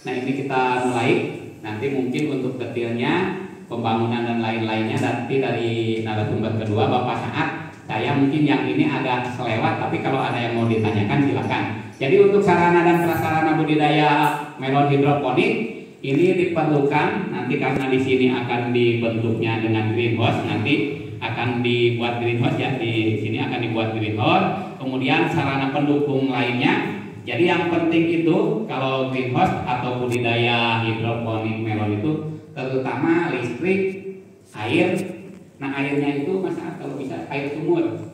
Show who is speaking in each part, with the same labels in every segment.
Speaker 1: Nah ini kita mulai. Nanti mungkin untuk detailnya, pembangunan dan lain-lainnya nanti dari narasumber kedua Bapak Saat. Saya mungkin yang ini agak selewat, tapi kalau ada yang mau ditanyakan silakan. Jadi untuk sarana dan prasarana budidaya melon hidroponik ini diperlukan nanti karena di sini akan dibentuknya dengan greenhouse, nanti akan dibuat greenhouse ya, di sini akan dibuat greenhouse. Kemudian sarana pendukung lainnya. Jadi yang penting itu kalau greenhouse atau budidaya hidroponik melon itu terutama listrik, air. Nah airnya itu Mas, kalau bisa air sumur.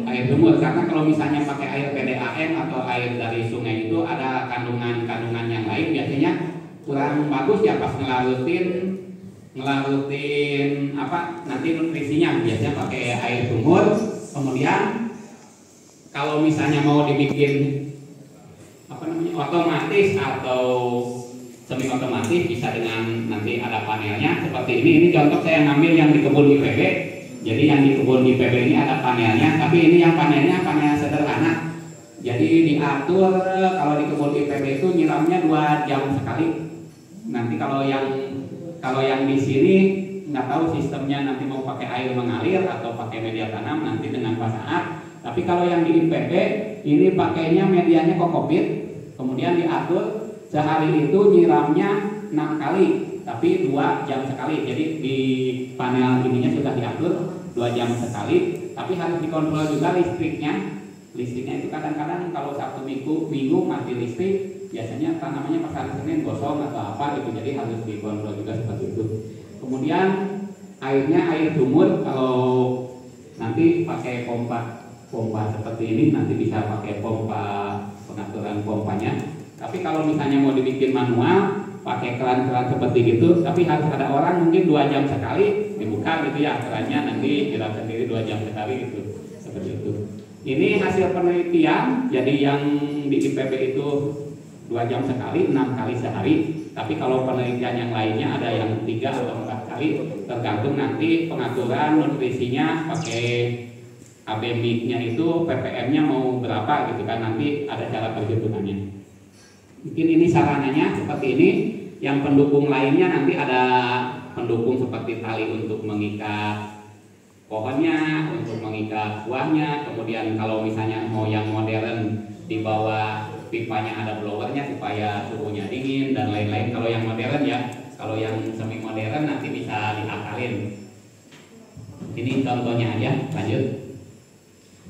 Speaker 1: Air sumur, karena kalau misalnya pakai air PDAM atau air dari sungai itu ada kandungan-kandungan yang lain biasanya kurang bagus ya pas ngelarutin apa nanti nutrisinya. Biasanya pakai air sumur. Kemudian kalau misalnya mau dibikin apa namanya otomatis atau semi otomatis bisa dengan nanti ada panelnya seperti ini. Ini contoh saya ngambil yang di kebun IPB. Jadi yang di kebun IPB ini ada panelnya, tapi ini yang panelnya panel sederhana. Jadi diatur kalau di kebun IPB itu nyiramnya 2 jam sekali. Nanti kalau yang di sini nggak tahu sistemnya nanti mau pakai air mengalir atau pakai media tanam nanti dengan Pak Saat. Tapi kalau yang di IPB ini pakainya medianya kokopit, kemudian diatur sehari itu nyiramnya 6 kali, tapi 2 jam sekali. Jadi di panel ininya sudah diatur 2 jam sekali, tapi harus dikontrol juga listriknya. Listriknya itu kadang-kadang kalau Sabtu minggu mati listrik, biasanya tanamannya pas hari Senin gosong atau apa gitu, jadi harus dikontrol juga seperti itu. Kemudian airnya air sumur, kalau nanti pakai pompa seperti ini nanti bisa pakai pompa, pengaturan pompanya. Tapi kalau misalnya mau dibikin manual pakai keran-keran seperti gitu, tapi harus ada orang mungkin 2 jam sekali dibuka gitu ya kerannya, nanti jelas sendiri 2 jam sekali gitu, seperti itu. Ini hasil penelitian, jadi yang di IPB itu 2 jam sekali, 6 kali sehari. Tapi kalau penelitian yang lainnya ada yang 3 atau 4 kali, tergantung nanti pengaturan nutrisinya pakai AB-nya itu ppm-nya mau berapa gitu kan, nanti ada cara perhitungannya. Mungkin ini sarananya seperti ini. Yang pendukung lainnya nanti ada pendukung seperti tali untuk mengikat pohonnya, untuk mengikat buahnya. Kemudian kalau misalnya mau yang modern di bawah pipanya ada blowernya supaya suhunya dingin dan lain-lain. Kalau yang modern ya, kalau yang semi modern nanti bisa diakalin. Ini contohnya aja, lanjut.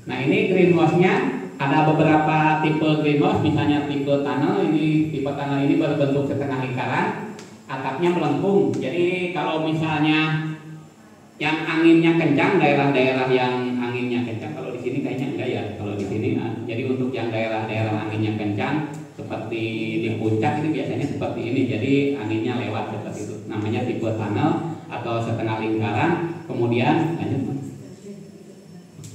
Speaker 1: Nah ini greenhouse-nya ada beberapa tipe greenhouse, misalnya tipe tunnel. Ini tipe tunnel ini berbentuk setengah lingkaran, atapnya melengkung. Jadi kalau misalnya yang anginnya kencang, daerah-daerah yang anginnya kencang, kalau di sini kayaknya enggak ya. Kalau di sini, jadi untuk yang daerah-daerah anginnya kencang, seperti di puncak ini biasanya seperti ini. Jadi anginnya lewat seperti itu. Namanya tipe tunnel atau setengah lingkaran. Kemudian lanjut.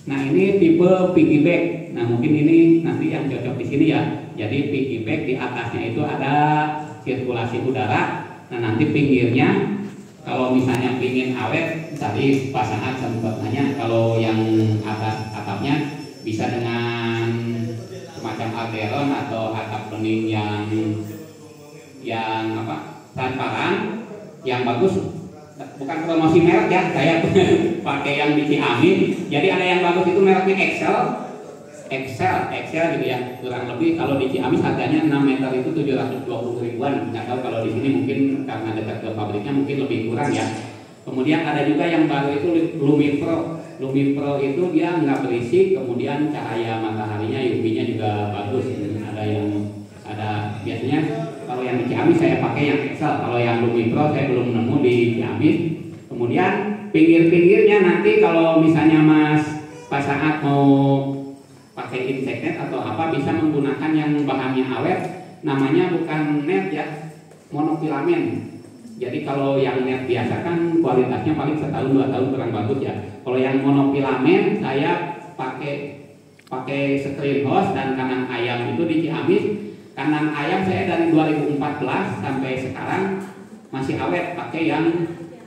Speaker 1: Nah ini tipe piggyback. Nah mungkin ini nanti yang cocok di sini ya. Jadi piggyback di atasnya itu ada sirkulasi udara. Nah nanti pinggirnya kalau misalnya pingin awet, tadi pasangan sempat nanya kalau yang atas atapnya bisa dengan semacam alderon atau atap bening yang apa transparan, yang bagus. Bukan promosi merek ya, saya pakai yang di Ciamis. Jadi ada yang bagus itu mereknya Excel gitu ya. Kurang lebih kalau di Ciamis harganya 6 meter itu 720 ribuan. Nggak tahu kalau di sini mungkin karena dekat ke pabriknya mungkin lebih kurang ya. Kemudian ada juga yang baru itu Lumipro. Lumipro itu dia nggak berisik, kemudian cahaya mataharinya UV-nya juga bagus. Ada biasanya kalau yang di Ciamis saya pakai yang Excel. Kalau yang Lumipro saya belum nemu di Ciamis. Kemudian pinggir-pinggirnya nanti kalau misalnya Mas pas saat mau pakai insect net atau apa bisa menggunakan yang bahannya awet. Namanya bukan net ya, monofilamen. Jadi kalau yang net biasa kan kualitasnya paling setahun 2 tahun kurang bagus ya. Kalau yang monofilamen saya pakai screen house dan kandang ayam itu di Ciamis. Kandang ayam saya dari 2014 sampai sekarang masih awet pakai yang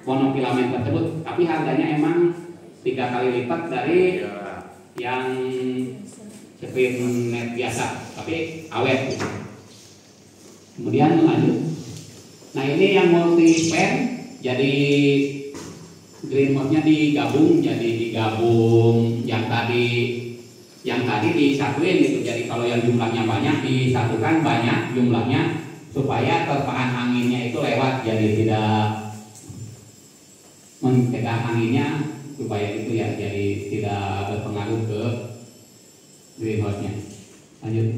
Speaker 1: monofilamen tersebut. Tapi harganya emang 3 kali lipat dari yang screen net biasa, tapi awet. Kemudian lanjut. Nah ini yang multi span, jadi greenhouse-nya digabung, yang tadi disatuin gitu. Jadi kalau yang jumlahnya banyak disatukan banyak jumlahnya supaya terpaan anginnya itu lewat, jadi tidak mencegah anginnya supaya itu ya, jadi tidak berpengaruh ke greenhouse-nya. Lanjut.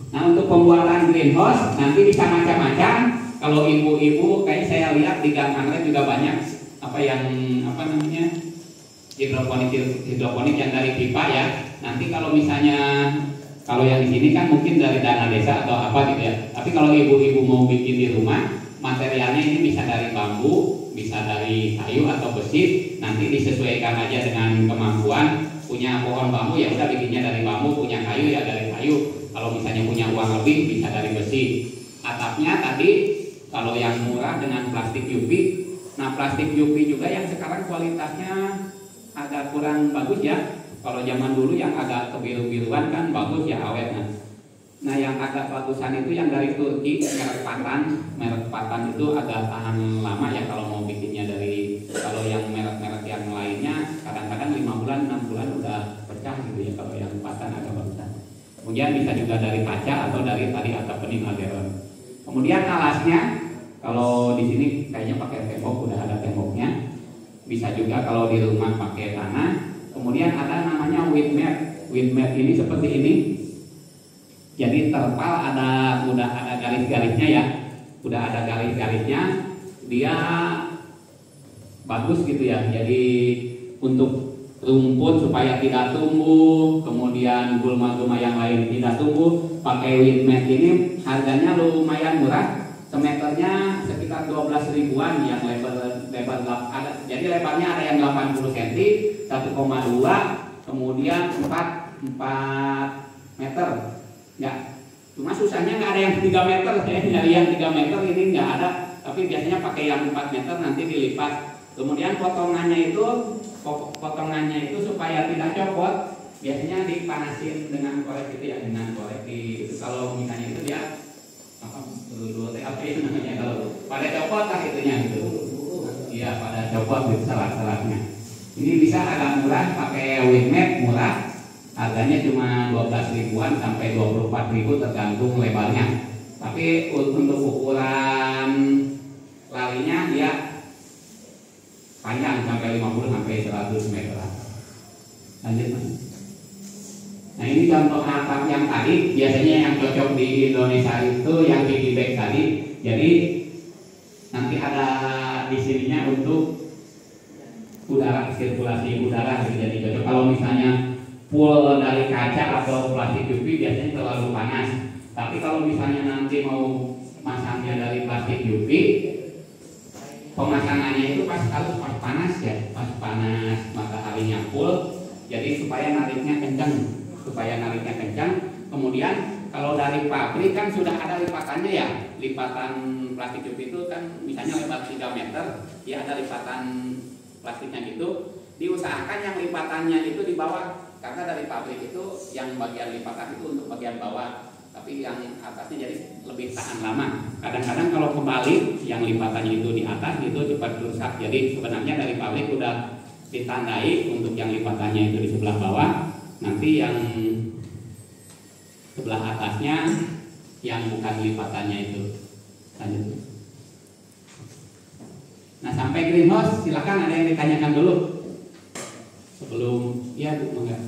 Speaker 1: Nah untuk pembuatan greenhouse nanti bisa macam-macam. Kalau ibu-ibu kayak saya lihat di Gang Anggrek juga banyak hidroponik yang dari pipa ya. Nanti kalau misalnya yang di sini kan mungkin dari dana desa atau apa gitu ya. Tapi kalau ibu-ibu mau bikin di rumah, materialnya ini bisa dari bambu, bisa dari kayu atau besi. Nanti disesuaikan aja dengan kemampuan. Punya pohon bambu ya udah bikinnya dari bambu, punya kayu ya dari kayu. Kalau misalnya punya uang lebih bisa dari besi. Atapnya tadi kalau yang murah dengan plastik UV. Nah plastik UV juga yang sekarang kualitasnya agak kurang bagus ya. Kalau zaman dulu yang agak kebiru-biruan kan bagus ya awetnya. Nah yang agak bagusan itu yang dari Turki, merek Patan itu agak tahan lama ya kalau mau bikinnya dari. Kalau yang merek-merek yang lainnya kadang-kadang 5 bulan 6 bulan udah pecah gitu ya kalau yang Patan agak bagusan. Kemudian bisa juga dari kaca atau dari tadi atap bening aderon. Kemudian alasnya kalau di sini kayaknya pakai tembok, udah ada temboknya. Bisa juga kalau di rumah pakai tanah. Kemudian ada namanya wheat mat. Wheat mat ini seperti ini. Jadi terpal udah ada garis-garisnya ya. Udah ada garis-garisnya. Dia bagus gitu ya. Jadi untuk rumput supaya tidak tumbuh, kemudian gulma-gulma yang lain tidak tumbuh, pakai wheat mat ini harganya lumayan murah. Semeternya sekitar 12 ribuan yang lebar ada. Jadi lebarnya ada yang 80 cm, 1,2, kemudian 4 meter. Ya, cuma susahnya nggak ada yang 3 meter. Saya nyari yang 3 meter ini nggak ada. Tapi biasanya pakai yang 4 meter nanti dilipat. Kemudian potongannya itu supaya tidak copot. Biasanya dipanasin dengan korek gitu ya, dengan korek itu. Kalau misalnya itu dia dulu apa itu namanya, kalau pada copot lah itunya gitu. Iya pada copot gitu serat-seratnya. Ini bisa agak murah pakai wheat mat, murah. Harganya cuma 12 ribuan sampai 24 ribu tergantung lebarnya. Tapi untuk ukuran lalinya dia panjang sampai 50 sampai 100 meter. Lanjut Mas. Nah ini contoh atap yang tadi, biasanya yang cocok di Indonesia itu yang piggyback tadi. Jadi nanti ada di sininya untuk udara, sirkulasi udara gitu. Jadi cocok. Kalau misalnya full dari kaca atau plastik UV biasanya terlalu panas. Tapi kalau misalnya nanti mau masangnya dari plastik UV, pemasangannya itu harus pas panas ya, pas panas mataharinya full. Jadi supaya nariknya kencang. Kemudian kalau dari pabrik kan sudah ada lipatannya ya. Lipatan plastik UV itu kan misalnya lebar 3 meter, ya ada lipatan plastiknya gitu. Diusahakan yang lipatannya itu di bawah, karena dari pabrik itu yang bagian lipatan itu untuk bagian bawah, tapi yang atasnya jadi lebih tahan lama. Kadang-kadang kalau kebalik yang lipatannya itu di atas itu cepat rusak. Jadi sebenarnya dari pabrik udah ditandai untuk yang lipatannya itu di sebelah bawah. Nanti yang sebelah atasnya yang bukan lipatannya itu. Lanjut. Nah sampai greenhouse silakan ada yang ditanyakan dulu sebelum ya Bu, enggak.